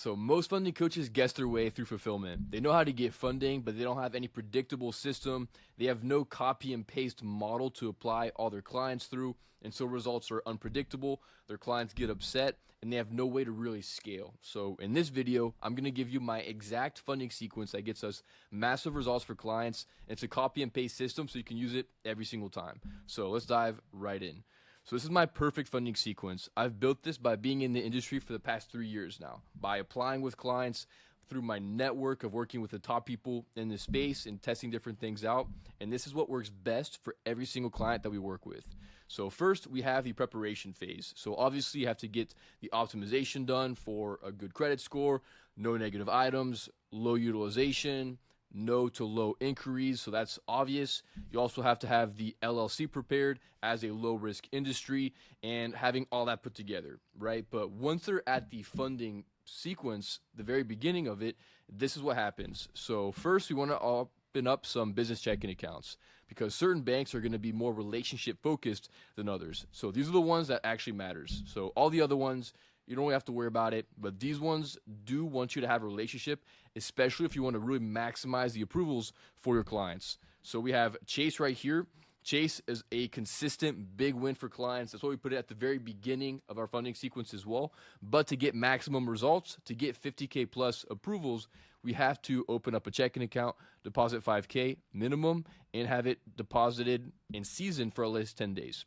So most funding coaches guess their way through fulfillment. They know how to get funding, but they don't have any predictable system. They have no copy and paste model to apply all their clients through, and so results are unpredictable. Their clients get upset, and they have no way to really scale. So in this video, I'm going to give you my exact funding sequence that gets us massive results for clients. It's a copy and paste system, so you can use it every single time. So let's dive right in. So this is my perfect funding sequence. I've built this by being in the industry for the past 3 years now, by applying with clients through my network of working with the top people in this space and testing different things out. And this is what works best for every single client that we work with. So first, we have the preparation phase. So obviously, you have to get the optimization done for a good credit score, no negative items, low utilization, no to low inquiries, so that's obvious. You also have to have the LLC prepared as a low risk industry and having all that put together, right? But once they're at the funding sequence, the very beginning of it, this is what happens. So first, we want to open up some business checking accounts because certain banks are going to be more relationship focused than others. So these are the ones that actually matters. So all the other ones, you don't really have to worry about it, but these ones do want you to have a relationship, especially if you want to really maximize the approvals for your clients. So we have Chase right here. Chase is a consistent big win for clients. That's why we put it at the very beginning of our funding sequence as well. But to get maximum results, to get 50K plus approvals, we have to open up a checking account, deposit 5K minimum, and have it deposited and seasoned for at least 10 days.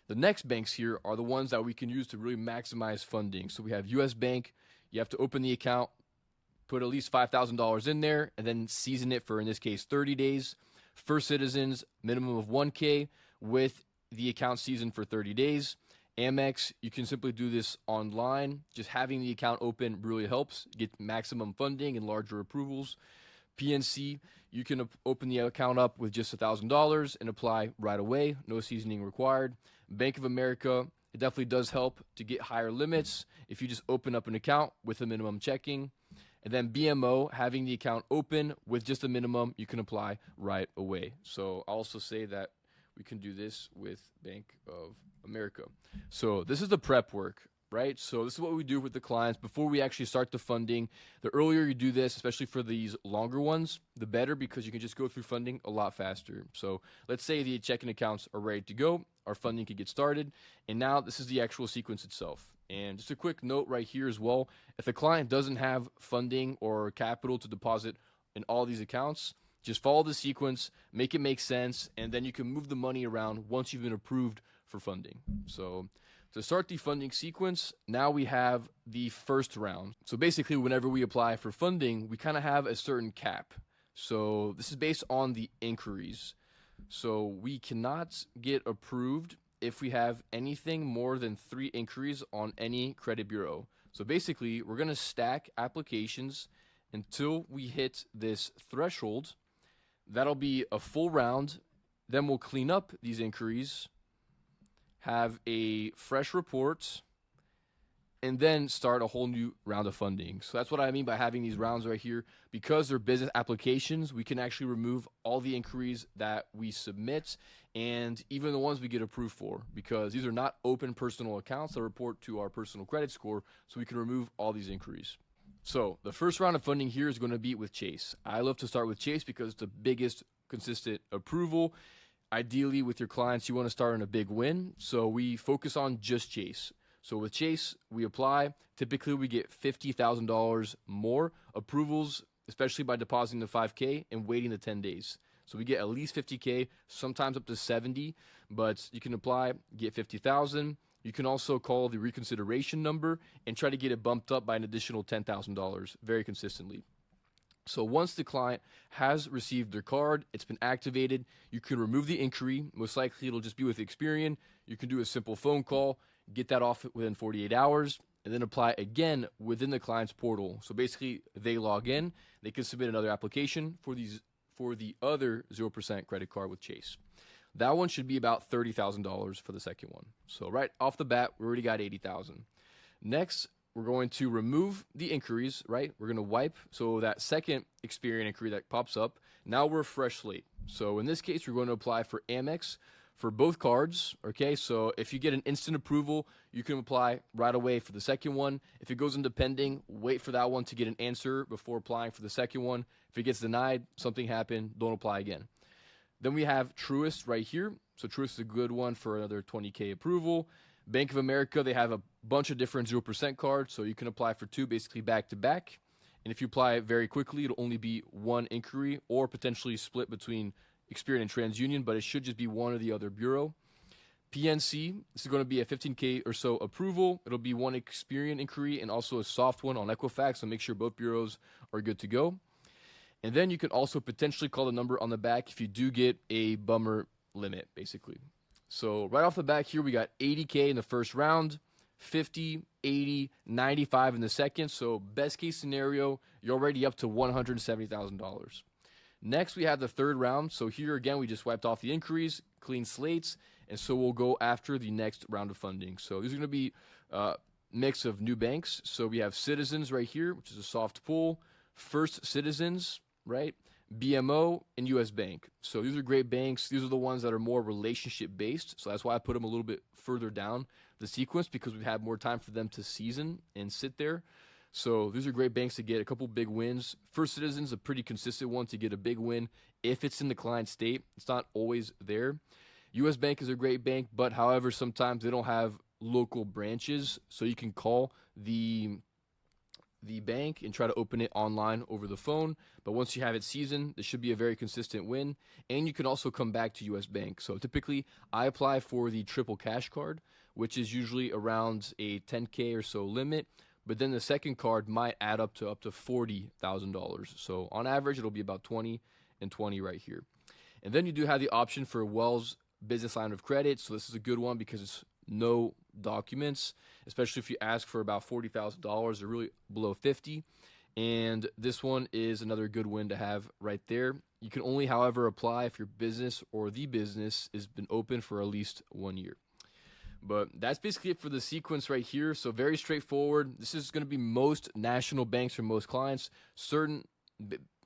The next banks here are the ones that we can use to really maximize funding. So we have US Bank. You have to open the account, put at least $5,000 in there, and then season it for, in this case, 30 days. First Citizens, minimum of 1K with the account seasoned for 30 days. Amex, you can simply do this online. Just having the account open really helps get maximum funding and larger approvals. PNC, you can open the account up with just $1,000 and apply right away. No seasoning required. Bank of America, it definitely does help to get higher limits if you just open up an account with a minimum checking. And then BMO, having the account open with just a minimum, you can apply right away. So I'll also say that we can do this with Bank of America. So this is the prep work, right? So this is what we do with the clients before we actually start the funding. The earlier you do this, especially for these longer ones, the better, because you can just go through funding a lot faster. So let's say the checking accounts are ready to go. Our funding can get started. And now this is the actual sequence itself. And just a quick note right here as well. If the client doesn't have funding or capital to deposit in all these accounts, just follow the sequence, make it make sense, and then you can move the money around once you've been approved for funding. So to start the funding sequence, now we have the first round. So basically, whenever we apply for funding, we kind of have a certain cap. So this is based on the inquiries. So we cannot get approved if we have anything more than 3 inquiries on any credit bureau. So basically, we're going to stack applications until we hit this threshold. That'll be a full round. Then we'll clean up these inquiries, have a fresh report, and then start a whole new round of funding. So that's what I mean by having these rounds right here. Because they're business applications, we can actually remove all the inquiries that we submit and even the ones we get approved for, because these are not open personal accounts that report to our personal credit score, so we can remove all these inquiries. So the first round of funding here is going to be with Chase. I love to start with Chase because it's the biggest consistent approval. Ideally, with your clients, you want to start on a big win, so we focus on just Chase. So with Chase, we apply. Typically, we get $50,000 more approvals, especially by depositing the 5K and waiting the 10 days. So we get at least 50K, sometimes up to 70, but you can apply, get 50,000. You can also call the reconsideration number and try to get it bumped up by an additional $10,000 very consistently. So once the client has received their card, it's been activated, you can remove the inquiry. Most likely it'll just be with Experian. You can do a simple phone call, get that off within 48 hours, and then apply again within the client's portal. So basically they log in, they can submit another application for the other 0% credit card with Chase. That one should be about $30,000 for the second one. So right off the bat, we already got $80,000. Next, we're going to remove the inquiries, right? We're going to wipe. So that second Experian inquiry that pops up, now we're a fresh slate. So in this case, we're going to apply for Amex for both cards. Okay, so if you get an instant approval, you can apply right away for the second one. If it goes into pending, wait for that one to get an answer before applying for the second one. If it gets denied, something happened, don't apply again. Then we have Truist right here. So Truist is a good one for another 20K approval. Bank of America, they have a bunch of different 0% cards, so you can apply for two basically back to back. And if you apply very quickly, it'll only be one inquiry or potentially split between Experian and TransUnion, but it should just be one or the other bureau. PNC, this is going to be a 15K or so approval. It'll be one Experian inquiry and also a soft one on Equifax, so make sure both bureaus are good to go. And then you can also potentially call the number on the back if you do get a bummer limit, basically. So right off the bat here, we got 80K in the first round, 50, 80, 95 in the second. So best case scenario, you're already up to $170,000. Next, we have the third round. So here again, we just wiped off the inquiries, clean slates, and so we'll go after the next round of funding. So these are going to be a mix of new banks. So we have Citizens right here, which is a soft pull, First Citizens, right? BMO and US Bank. So these are great banks. These are the ones that are more relationship based. So that's why I put them a little bit further down the sequence, because we've had more time for them to season and sit there. So these are great banks to get a couple big wins. First Citizens, a pretty consistent one to get a big win if it's in the client state. It's not always there. US Bank is a great bank, but however, sometimes they don't have local branches. So you can call the bank and try to open it online over the phone. But once you have it seasoned, this should be a very consistent win. And you can also come back to US Bank. So typically, I apply for the triple cash card, which is usually around a 10K or so limit. But then the second card might add up to $40,000. So on average, it'll be about 20 and 20 right here. And then you do have the option for Wells Business Line of Credit. So this is a good one because it's no documents, especially if you ask for about $40,000. They're really below 50. And this one is another good win to have right there. You can only, however, apply if your business or the business has been open for at least 1 year. But that's basically it for the sequence right here. So very straightforward. This is going to be most national banks for most clients. Certain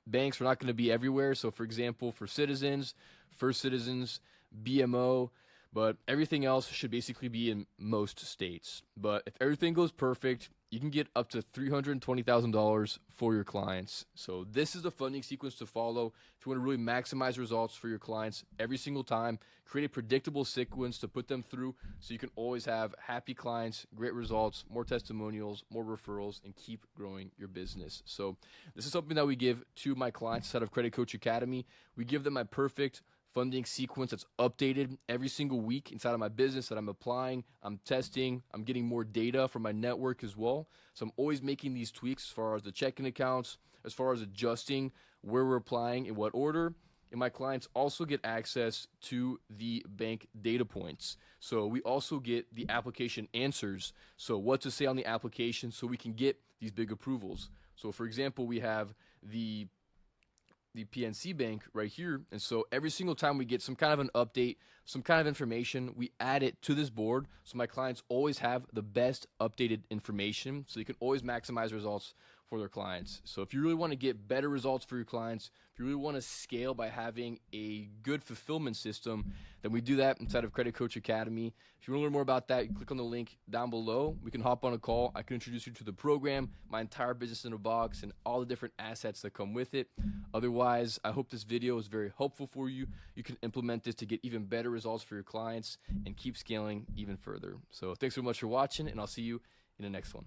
banks are not going to be everywhere. So for example, for Citizens, First Citizens, BMO, but everything else should basically be in most states. But if everything goes perfect, you can get up to $320,000 for your clients. So this is the funding sequence to follow if you want to really maximize results for your clients every single time. Create a predictable sequence to put them through so you can always have happy clients, great results, more testimonials, more referrals, and keep growing your business. So this is something that we give to my clients inside of Credit Coach Academy. We give them my perfect funding sequence that's updated every single week inside of my business that I'm applying, I'm testing, I'm getting more data from my network as well. So I'm always making these tweaks as far as the checking accounts, as far as adjusting where we're applying in what order. And my clients also get access to the bank data points. So we also get the application answers. So what to say on the application so we can get these big approvals. So for example, we have the PNC Bank right here. And so every single time we get some kind of an update, some kind of information, we add it to this board. So my clients always have the best updated information so you can always maximize results for their clients. So if you really want to get better results for your clients, if you really want to scale by having a good fulfillment system, then we do that inside of Credit Coach Academy. If you want to learn more about that, you click on the link down below. We can hop on a call. I can introduce you to the program, my entire business in a box, and all the different assets that come with it. Otherwise, I hope this video is very helpful for you. You can implement this to get even better results for your clients and keep scaling even further. So thanks so much for watching, and I'll see you in the next one.